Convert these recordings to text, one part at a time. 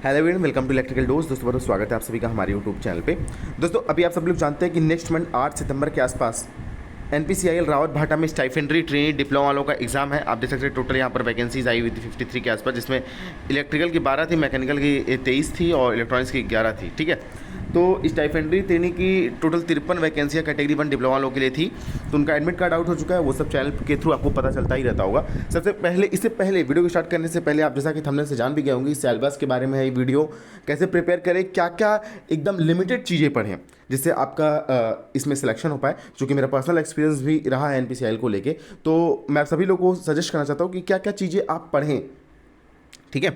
Hello everyone, welcome to electrical dose. दोस्तों बहुत स्वागत है आप सभी का हमारे यूट्यूब चैनल पे। दोस्तों अभी आप सब लोग जानते हैं कि नेक्स्ट मंथ 8 सितंबर के आसपास एनपीसीआईएल रावत भाटा में स्टाइफेंड्री ट्रेनी डिप्लोमा वालों का एग्जाम है। आप देख सकते हैं टोटल यहाँ पर वैकेंसीज आई हुई थी 53 के आसपास, जिसमें इलेक्ट्रिकल की 12 थी, मैकेनिकल की 23 थी और इलेक्ट्रॉनिक्स की 11 थी। ठीक है, तो स्टाइफेंड्री ट्रेनी की टोटल 53 वैकेंसियाँ कैटेगरी 1 डिप्लोमा वालों के लिए थी। तो उनका एडमिट कार्ड आउट हो चुका है, वो सब चैनल के थ्रू आपको पता चलता ही रहता होगा। सबसे पहले इससे पहले वीडियो को स्टार्ट करने से पहले आप जैसा कि थंबनेल से जान भी गए होंगे, सिलेबस के बारे में है ये वीडियो, कैसे प्रिपेयर करें, क्या क्या एकदम लिमिटेड चीज़ें पढ़ें जिससे आपका इसमें सिलेक्शन हो पाए। क्योंकि मेरा पर्सनल एक्सपीरियंस भी रहा है एनपीसीआईएल को लेके, तो मैं सभी लोगों को सजेस्ट करना चाहता हूँ कि क्या क्या चीज़ें आप पढ़ें, ठीक है,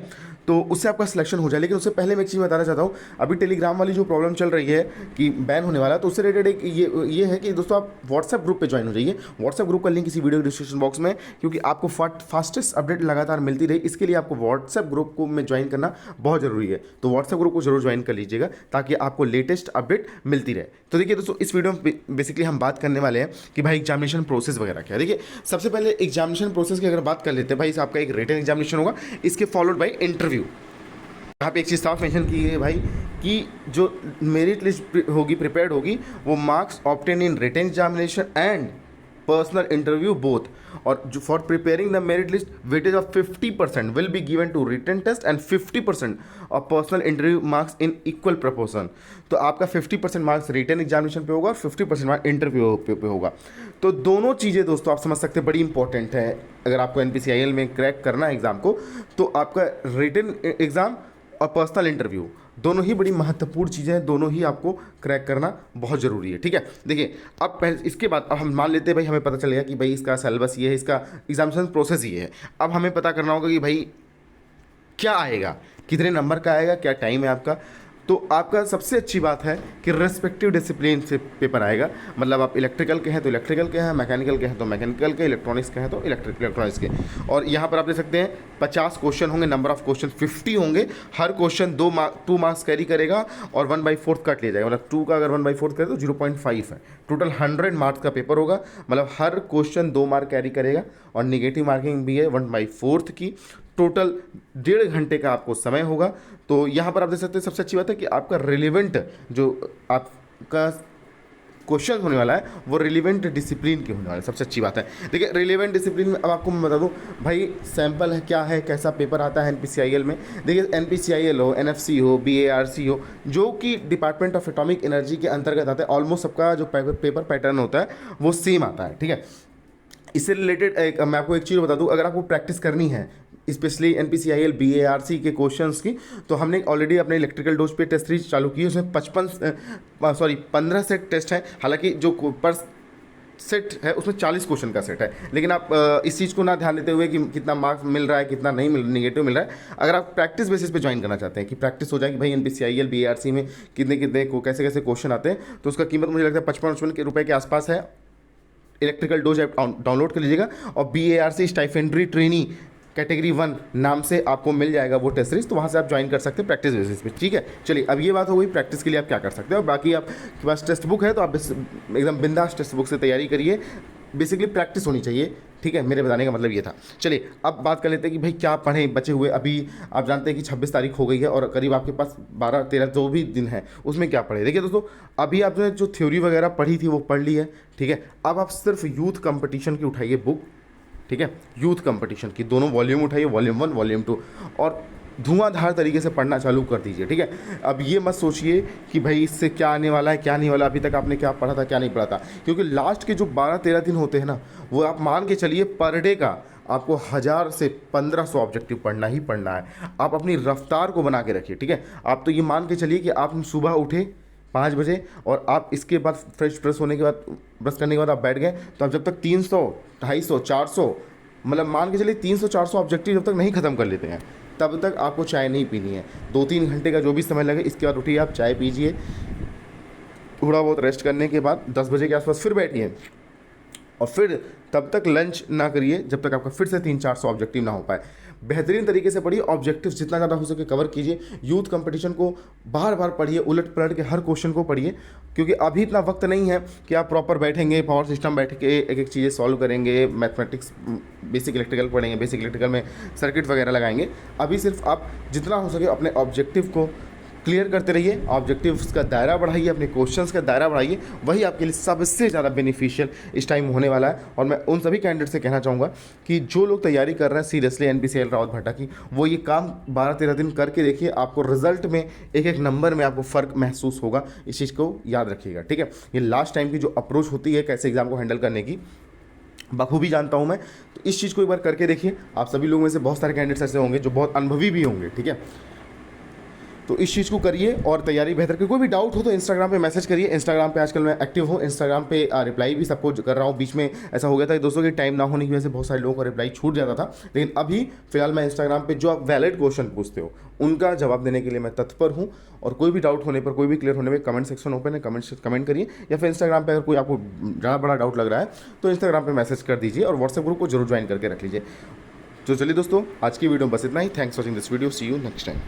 तो उससे आपका सिलेक्शन हो जाए। लेकिन उससे पहले मैं एक चीज़ बताना चाहता हूँ, अभी टेलीग्राम वाली जो प्रॉब्लम चल रही है कि बैन होने वाला है, तो उससे रिलेटेड एक ये है कि दोस्तों आप व्हाट्सएप ग्रुप पे ज्वाइन हो जाइए। व्हाट्सएप ग्रुप का लिंक इसी वीडियो डिस्क्रिप्शन बॉक्स में, क्योंकि आपको फास्टेस्ट अपडेट लगातार मिलती रही, इसके लिए आपको व्हाट्सएप ग्रुप को में ज्वाइन करना बहुत ज़रूरी है। तो व्हाट्सएप ग्रुप को जरूर ज्वाइन कर लीजिएगा ताकि आपको लेटेस्ट अपडेट मिलती रहे। तो देखिए दोस्तों, इस वीडियो में बेसिकली हम बात करने वाले हैं कि भाई एग्जामिनेशन प्रोसेस वगैरह क्या है। देखिए सबसे पहले एग्जामिनेशन प्रोसेस की अगर बात कर लेते हैं, भाई आपका एक रिटन एग्जामिनेशन होगा, इसके फॉलोड बाई इंटरव्यू। यहाँ पे एक चीज़ साफ मेंशन की है भाई कि जो मेरिट लिस्ट होगी प्रिपेयर्ड होगी, वो marks obtain in written examination and personal interview both. और जो for preparing the merit list weightage of 50% will be given to written test and 50% of personal interview marks in equal proportion. तो आपका 50% marks written examination पे होगा और 50% marks interview पे होगा। तो दोनों चीज़ें दोस्तों आप समझ सकते हैं बड़ी इंपॉर्टेंट है। अगर आपको एनपीसीआईएल में क्रैक करना है एग्ज़ाम को, तो आपका रिटन एग्ज़ाम और पर्सनल इंटरव्यू दोनों ही बड़ी महत्वपूर्ण चीज़ें हैं, दोनों ही आपको क्रैक करना बहुत ज़रूरी है। ठीक है, देखिए अब पहले इसके बाद अब हम मान लेते हैं भाई हमें पता चल गया कि भाई इसका सिलेबस ये है, इसका एग्जामिनेशन प्रोसेस ये है। अब हमें पता करना होगा कि भाई क्या आएगा, कितने नंबर का आएगा, क्या टाइम है आपका। तो आपका सबसे अच्छी बात है कि रेस्पेक्टिव डिसिप्लिन से पेपर आएगा। मतलब आप इलेक्ट्रिकल के हैं तो इलेक्ट्रिकल के हैं, मैकेनिकल के हैं तो मैकेनिकल के, इलेक्ट्रॉनिक्स के हैं तो इलेक्ट्रॉनिक्स के। और यहाँ पर आप देख सकते हैं 50 क्वेश्चन होंगे, नंबर ऑफ क्वेश्चन 50 होंगे। हर क्वेश्चन 2 मार्क्स कैरी करेगा और 1/4 कट लिया जाएगा। मतलब 2 का अगर 1/4 करें तो 0.5 है। टोटल 100 मार्क्स का पेपर होगा। मतलब हर क्वेश्चन 2 मार्क कैरी करेगा और निगेटिव मार्किंग भी है 1/4 की। टोटल 1.5 घंटे का आपको समय होगा। तो यहाँ पर आप देख सकते हैं सबसे अच्छी बात है कि आपका रिलेवेंट जो आपका क्वेश्चन होने वाला है वो रिलेवेंट डिसिप्लिन के होने वाला है। सबसे अच्छी बात है। देखिए रिलेवेंट डिसिप्लिन में अब आपको मैं बता दूं भाई सैंपल है क्या है, कैसा पेपर आता है एनपीसीआईएल में। देखिए एनपीसीआईएल हो, एनएफसी हो, बीएआरसी हो, जो कि डिपार्टमेंट ऑफ एटॉमिक एनर्जी के अंतर्गत आता है, ऑलमोस्ट सबका जो पेपर पैटर्न होता है वो सेम आता है। ठीक है, इससे रिलेटेड मैं आपको एक चीज़ बता दूं, अगर आपको प्रैक्टिस करनी है स्पेशली एनपीसीआईएल बीएआरसी के क्वेश्चंस की, तो हमने ऑलरेडी अपने इलेक्ट्रिकल डोज पे टेस्ट सीरीज चालू की है। उसमें 15 सेट टेस्ट है। हालांकि जो पर सेट है उसमें 40 क्वेश्चन का सेट है, लेकिन आप इस चीज़ को ना ध्यान देते हुए कि कितना मार्क्स मिल रहा है, कितना नहीं निगेटिव मिल रहा है। अगर आप प्रैक्टिस बेसिस पे ज्वाइन करना चाहते हैं कि प्रैक्टिस हो जाए कि भाई एनपीसीआईएल बीएआरसी में कितने कितने को कैसे कैसे क्वेश्चन आते हैं, तो उसका कीमत मुझे लगता है 55 रुपये के आसपास है। इलेक्ट्रिकल डोज ऐप डाउनलोड कर लीजिएगा और बीएआरसी स्टाइफेंड्री ट्रेनी कैटेगरी 1 नाम से आपको मिल जाएगा वो टेस्ट सीरीज। तो वहाँ से आप ज्वाइन कर सकते हैं प्रैक्टिस बेसिस पे। ठीक है, चलिए अब ये बात हो गई प्रैक्टिस के लिए आप क्या कर सकते हैं। और बाकी आपके पास टेक्स्ट बुक है तो आप एकदम बिंदास टेक्स्ट बुक से तैयारी करिए। बेसिकली प्रैक्टिस होनी चाहिए। ठीक है, मेरे बताने का मतलब ये था। चलिए अब बात कर लेते हैं कि भाई क्या पढ़ें बचे हुए। अभी आप जानते हैं कि 26 तारीख हो गई है और करीब आपके पास 12-13 जो भी दिन है उसमें क्या पढ़े। देखिए दोस्तों, अभी आपने जो थ्योरी वगैरह पढ़ी थी वो पढ़ ली है। ठीक है, अब आप सिर्फ यूथ कंपटीशन की उठाइए बुक। ठीक है, यूथ कंपटीशन की दोनों वॉल्यूम उठाइए, वॉल्यूम 1 वॉल्यूम 2, और धुआंधार तरीके से पढ़ना चालू कर दीजिए। ठीक है, अब ये मत सोचिए कि भाई इससे क्या आने वाला है क्या नहीं वाला, अभी तक आपने क्या पढ़ा था क्या नहीं पढ़ा था। क्योंकि लास्ट के जो 12-13 दिन होते हैं ना, वो आप मान के चलिए पर डे का आपको 1000 से 1500 ऑब्जेक्टिव पढ़ना ही पढ़ना है। आप अपनी रफ्तार को बना के रखिए। ठीक है, आप तो ये मान के चलिए कि आप सुबह उठे 5 बजे और आप इसके बाद फ्रेश होने के बाद ब्रश करने के बाद आप बैठ गए, तो आप जब तक 300, 250, 400 मतलब मान के चलिए 300-400 ऑब्जेक्टिव जब तक नहीं ख़त्म कर लेते हैं तब तक आपको चाय नहीं पीनी है। 2-3 घंटे का जो भी समय लगे इसके बाद उठिए, आप चाय पीजिए, थोड़ा बहुत रेस्ट करने के बाद 10 बजे के आसपास फिर बैठिए और फिर तब तक लंच ना करिए जब तक आपका फिर से 300-400 ऑब्जेक्टिव ना हो पाए। बेहतरीन तरीके से पढ़िए, ऑब्जेक्टिव्स जितना ज़्यादा हो सके कवर कीजिए, यूथ कंपटीशन को बार बार पढ़िए, उलट पलट के हर क्वेश्चन को पढ़िए, क्योंकि अभी इतना वक्त नहीं है कि आप प्रॉपर बैठेंगे पावर सिस्टम बैठ के एक एक चीज़ें सॉल्व करेंगे, मैथमेटिक्स बेसिक इलेक्ट्रिकल पढ़ेंगे, बेसिक इलेक्ट्रिकल में सर्किट वगैरह लगाएंगे। अभी सिर्फ आप जितना हो सके अपने ऑब्जेक्टिव को क्लियर करते रहिए, ऑब्जेक्टिव्स का दायरा बढ़ाइए, अपने क्वेश्चंस का दायरा बढ़ाइए, वही आपके लिए सबसे ज़्यादा बेनिफिशियल इस टाइम होने वाला है। और मैं उन सभी कैंडिडेट से कहना चाहूँगा कि जो लोग तैयारी कर रहे हैं सीरियसली NPCIL रावत भाटा की, वो ये काम 12-13 दिन करके देखिए, आपको रिजल्ट में एक एक नंबर में आपको फ़र्क महसूस होगा। इस चीज़ को याद रखिएगा, ठीक है। ये लास्ट टाइम की जो अप्रोच होती है कैसे एग्ज़ाम को हैंडल करने की, बखूबी जानता हूँ मैं, तो इस चीज़ को एक बार करके देखिए। आप सभी लोगों में से बहुत सारे कैंडिडेट्स ऐसे होंगे जो बहुत अनुभवी भी होंगे, ठीक है। तो इस चीज़ को करिए और तैयारी बेहतर करिए। कोई भी डाउट हो तो इंस्टाग्राम पे मैसेज करिए, इंस्टाग्राम पे आजकल मैं एक्टिव हूँ, इंस्टाग्राम पे रिप्लाई भी सबको कर रहा हूँ। बीच में ऐसा हो गया था कि दोस्तों की टाइम ना होने की वजह से बहुत सारे लोगों का रिप्लाई छूट जाता था, लेकिन अभी फिलहाल मैं इंस्टाग्राम पे जो आप वैलिड क्वेश्चन पूछते हो उनका जवाब देने के लिए मैं तत्पर हूँ। और कोई भी डाउट होने पर, कोई भी क्लियर होने पर कमेंट सेक्शन ओपन है, कमेंट करिए, या फिर इंस्टाग्राम पर अगर कोई आपको ज़्यादा बड़ा डाउट लग रहा है तो इंस्टाग्राम पर मैसेज कर दीजिए और व्हाट्सएप ग्रुप को जरूर ज्वाइन करके रख लीजिए। तो चलिए दोस्तों, आज की वीडियो में बस इतना ही। Thanks for watching this video, see you next time.